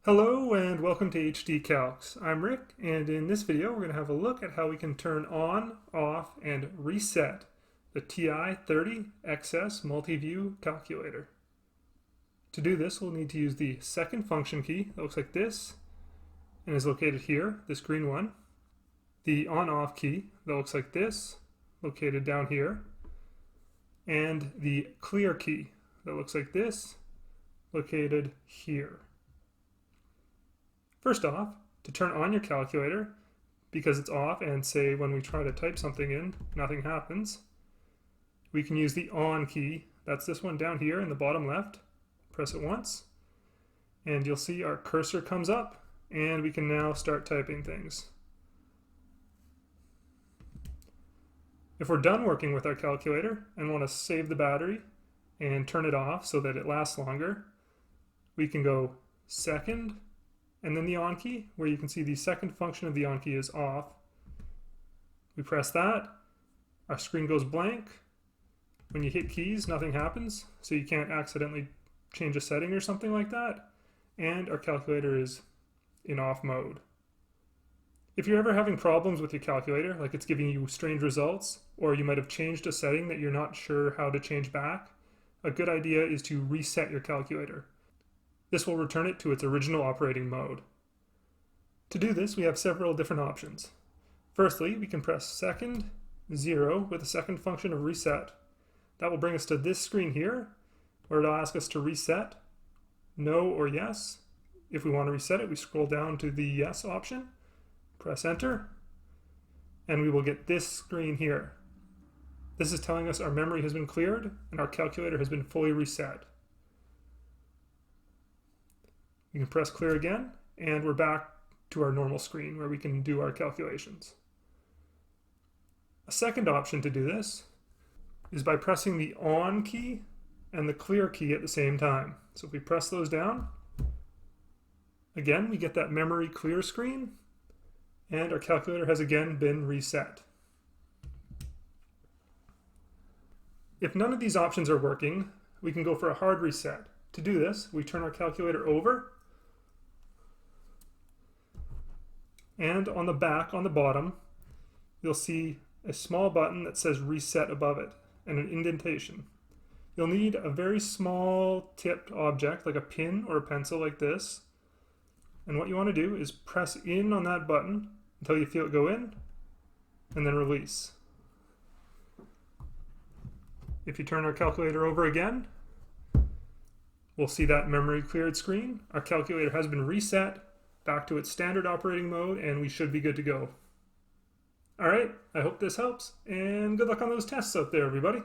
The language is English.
Hello and welcome to HD Calcs. I'm Rick, and in this video we're going to have a look at how we can turn on, off, and reset the TI-30XS Multiview calculator. To do this, we'll need to use the second function key that looks like this and is located here, this green one. The on-off key that looks like this, located down here. And the clear key that looks like this, located here. First off, to turn on your calculator, because it's off and say when we try to type something in, nothing happens, we can use the on key. That's this one down here in the bottom left. Press it once, and you'll see our cursor comes up, and we can now start typing things. If we're done working with our calculator and want to save the battery and turn it off so that it lasts longer, we can go second, and then the on key, where you can see the second function of the on key is off. We press that, our screen goes blank. When you hit keys, nothing happens, so you can't accidentally change a setting or something like that, and our calculator is in off mode. If you're ever having problems with your calculator, like it's giving you strange results, or you might have changed a setting that you're not sure how to change back, a good idea is to reset your calculator. This will return it to its original operating mode. To do this, we have several different options. Firstly, we can press second 0 with the second function of reset. That will bring us to this screen here, where it'll ask us to reset, no or yes. If we want to reset it, we scroll down to the yes option, press enter, and we will get this screen here. This is telling us our memory has been cleared and our calculator has been fully reset. We can press clear again, and we're back to our normal screen where we can do our calculations. A second option to do this is by pressing the on key and the clear key at the same time. So if we press those down, again we get that memory clear screen, and our calculator has again been reset. If none of these options are working, we can go for a hard reset. To do this, we turn our calculator over, and on the back, on the bottom, you'll see a small button that says reset above it and an indentation. You'll need a very small tipped object like a pin or a pencil like this, and what you want to do is press in on that button until you feel it go in, and then release. If you turn our calculator over again, we'll see that memory cleared screen. Our calculator has been reset back to its standard operating mode, and we should be good to go. All right, I hope this helps, and good luck on those tests out there, everybody.